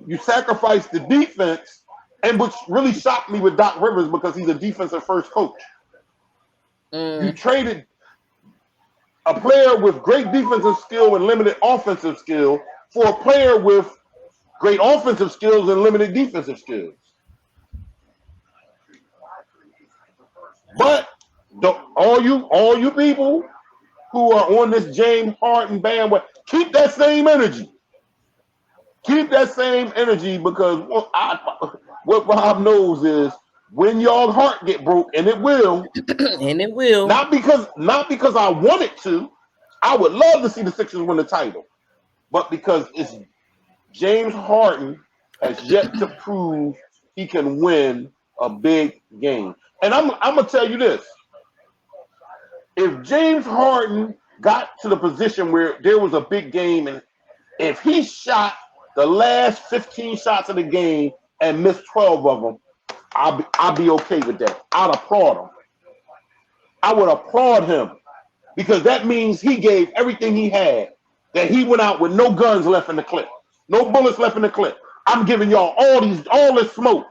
You sacrificed the defense. And which really shocked me with Doc Rivers because he's a defensive first coach. You traded a player with great defensive skill and limited offensive skill for a player with great offensive skills and limited defensive skills. But all you people who are on this James Harden bandwagon, keep that same energy. Keep that same energy because what Rob knows is when y'all heart get broke, and it will, Not because I want it to. I would love to see the Sixers win the title, but because it's James Harden has yet to prove he can win a big game. And I'm gonna tell you this: if James Harden got to the position where there was a big game, and if he shot the last 15 shots of the game and missed 12 of them, I'll be okay with that. I'd applaud him. I would applaud him because that means he gave everything he had. That he went out with no guns left in the clip, no bullets left in the clip. I'm giving y'all all this smoke,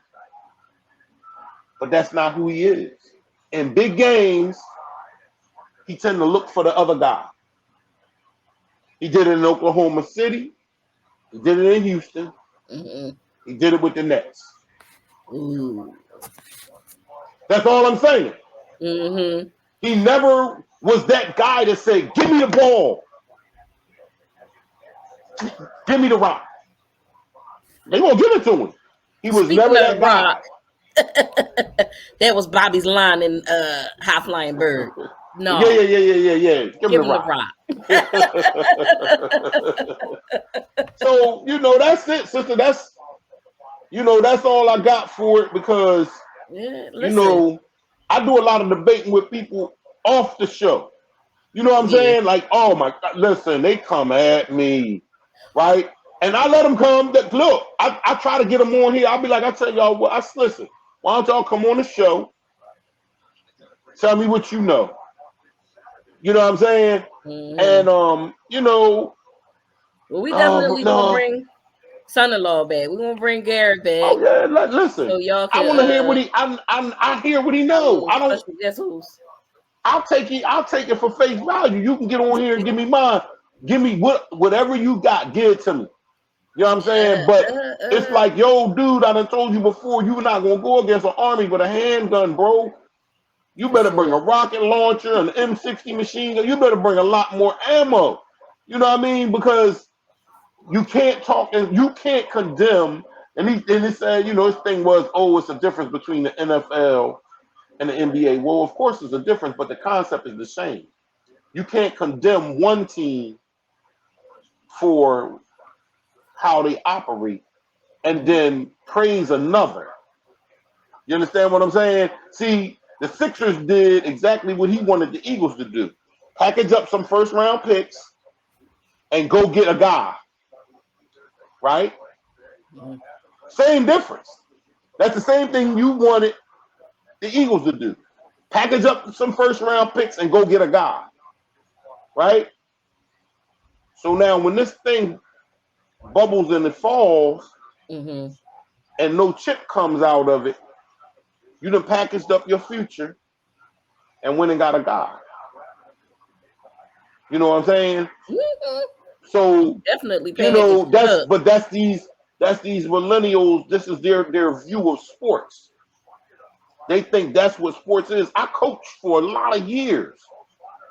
but that's not who he is. In big games, he tend to look for the other guy. He did it in Oklahoma City. He did it in Houston. He did it with the Nets. That's all I'm saying. He never was that guy to say, give me the ball. Give me the rock. They won't give it to him. He was never that guy. That was Bobby's line in High Flying Bird. No. Yeah. Give him the rock. So, that's it, sister. That's all I got for it because, I do a lot of debating with people off the show. You know what I'm saying? Like, oh my God, listen, they come at me, right? And I let them come. Look, I try to get them on here. I'll be like, I tell y'all what, listen, why don't y'all come on the show? Tell me what you know. You know what I'm saying? And, well, we definitely gonna bring son-in-law back. We're gonna bring Garrett back. Oh yeah, listen. So y'all can, I want to hear what he. I hear what he knows. I don't. Guess who's? I'll take it for face value. You can get on here and give me mine. Give me whatever you got. Give it to me. You know what I'm saying? But it's like, yo, dude, I done told you before, you're not gonna go against an army with a handgun, bro. You better bring a rocket launcher, an M60 machine gun. You better bring a lot more ammo. You know what I mean? Because you can't talk and you can't condemn. And he said, his thing was, it's a difference between the NFL and the NBA. Well, of course, there's a difference, but the concept is the same. You can't condemn one team for how they operate and then praise another You understand what I'm saying? See, the Sixers did exactly what he wanted the Eagles to do. Package up some first round picks and go get a guy. Right? Same difference. That's the same thing you wanted the Eagles to do. Package up some first round picks and go get a guy. Right? So now when this thing bubbles and it falls and no chip comes out of it, you done packaged up your future and went and got a guy. You know what I'm saying? So definitely, that's these millennials. This is their view of sports. They think that's what sports is. I coached for a lot of years.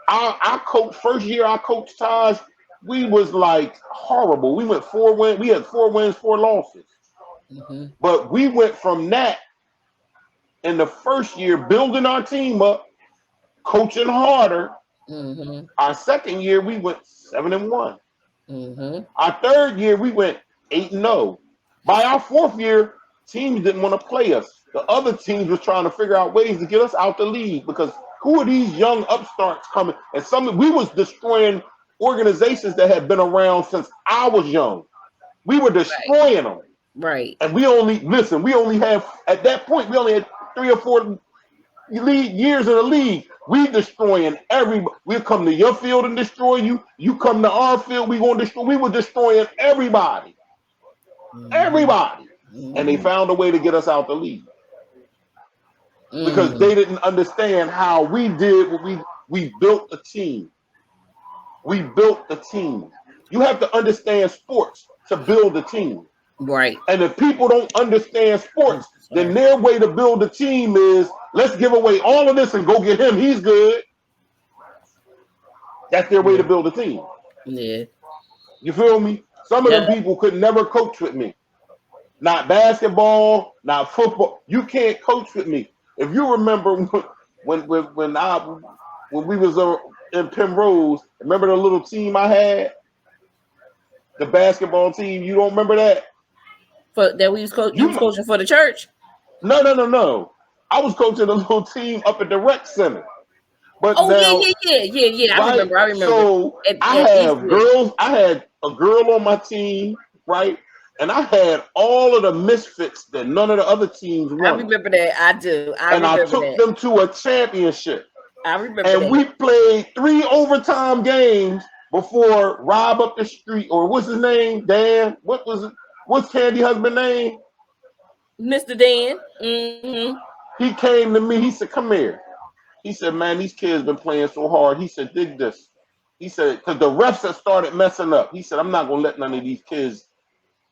I coached first year. I coached Taj. We was like horrible. We went 4 wins. We had 4 wins, 4 losses. But we went from that in the first year, building our team up, coaching harder. Our second year, we went 7-1. Our third year, we went 8-0. By our fourth year, teams didn't want to play us. The other teams was trying to figure out ways to get us out the league because who are these young upstarts coming? And we was destroying organizations that had been around since I was young. We were destroying them. Right. And we only have, at that point, we only had 3 or 4 years in the league. We destroying everybody. We'll come to your field and destroy you. You come to our field, we gonna destroy. We were destroying everybody. Everybody. And they found a way to get us out the league. Because they didn't understand how we did what we built a team. We built a team. You have to understand sports to build a team. Right. And if people don't understand sports, then their way to build a team is let's give away all of this and go get him. He's good. That's their way to build a team. Yeah. You feel me? Some of them people could never coach with me. Not basketball, not football. You can't coach with me. If you remember when we was in Penrose, remember the little team I had? The basketball team. You don't remember that? That we was coaching for the church? No. I was coaching a little team up at the rec center. But yeah. I remember. So I had a girl on my team, right? And I had all of the misfits that none of the other teams won. I remember that. I do. I took them to a championship. I remember and that. We played 3 overtime games before Rob up the street, or what's his name? Dan? What was it? What's Candy husband's name? Mr. Dan. He came to me. He said, "Come here." He said, "Man, these kids been playing so hard." He said, "Dig this." He said, "Because the refs have started messing up." He said, "I'm not gonna let none of these kids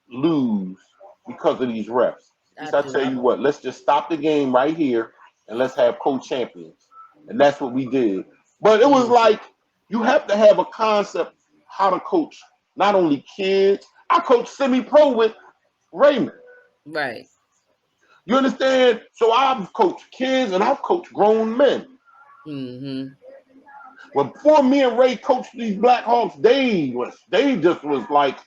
lose because of these refs." He said, "I tell you what, let's just stop the game right here and let's have co-champions." And that's what we did. But it was like you have to have a concept how to coach not only kids. I coach semi-pro with Raymond. Right. You understand? So I've coached kids and I've coached grown men. When before me and Ray coached these Black Hawks, they just was like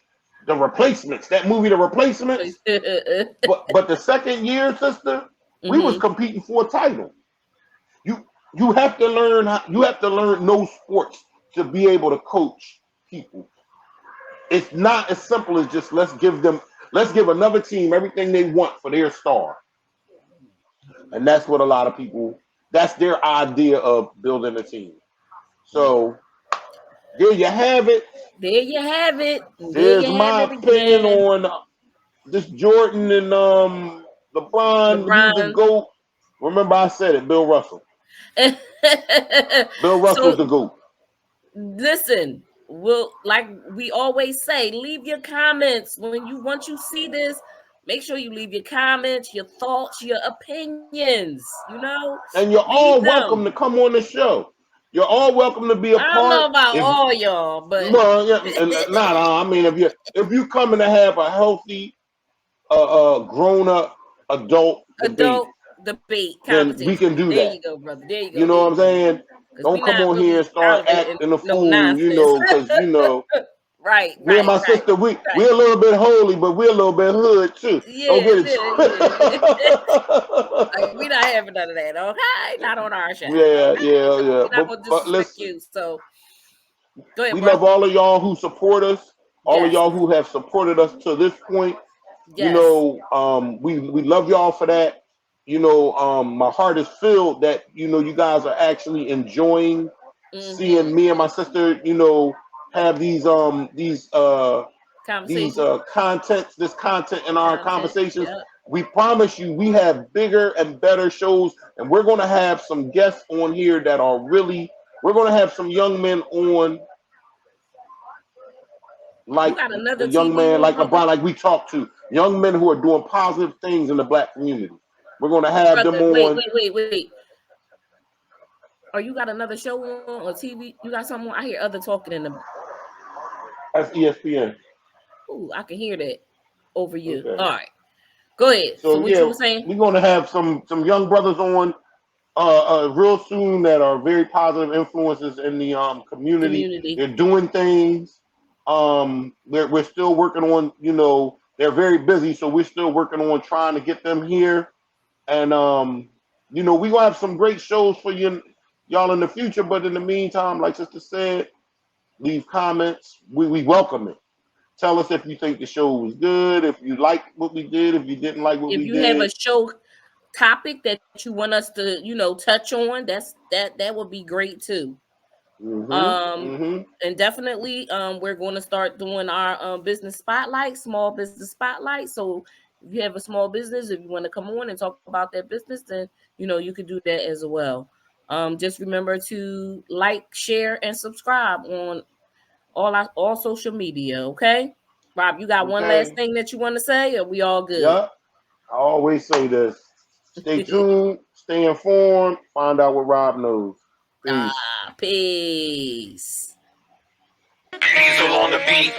the Replacements. That movie, The Replacements. but the second year, sister, we was competing for a title. You have to learn no sports to be able to coach people. It's not as simple as just let's give another team everything they want for their star. And that's what a lot of people, that's their idea of building a team. So there you have it. There's my opinion on this Jordan and LeBron. Who's the GOAT? Remember I said it, Bill Russell. Bill Russell's the GOAT. Listen, like we always say, leave your comments once you see this. Make sure you leave your comments, your thoughts, your opinions. And you're all welcome to come on the show. You're all welcome to be a part. I don't know about all y'all, but I mean, if you coming to have a healthy, grown up adult debate then we can do that. There you go, brother. There you go. You know what I'm saying? Don't come on here and start acting a fool, because Right. Me and my sister, we're a little bit holy, but we're a little bit hood too. Don't get it. Like, we not having none of that, okay? Not on our show. Yeah, okay? yeah, yeah. We're not gonna disrespect you. So go ahead, we bro. love all of y'all who support us, all of y'all who have supported us to this point. Yes. You know, we love y'all for that. You know, my heart is filled that, you know, you guys are actually enjoying seeing me and my sister, you know, have this content in our conversations. Yep. We promise you we have bigger and better shows, and we're going to have some guests on here that are really, we're going to have some young men on, like the young man, like LeBron, like we talked to, young men who are doing positive things in the Black community. We're going to have them on. Wait. Or you got another show on or TV? You got something on? I hear other talking in the. That's ESPN. Ooh, I can hear that over you. Okay. All right, go ahead. So what you were saying? We're going to have some young brothers on real soon that are very positive influences in the community. They're doing things. We're still working on, you know, they're very busy, so we're still working on trying to get them here. And you know, we're gonna have some great shows for y'all in the future. But in the meantime, like Sister said, leave comments. We welcome it. Tell us if you think the show was good, if you liked what we did, if you didn't like what we did. If you have a show topic that you want us to, you know, touch on, that would be great too. And definitely we're going to start doing our business spotlight, small business spotlight. So if you have a small business, if you want to come on and talk about that business, then you know you could do that as well. Just remember to like, share, and subscribe on all social media. Okay, Rob, you got one last thing that you want to say, or we all good? Yeah, I always say this. Stay tuned, stay informed, find out what Rob knows. Peace. Peace. Diesel on the beat.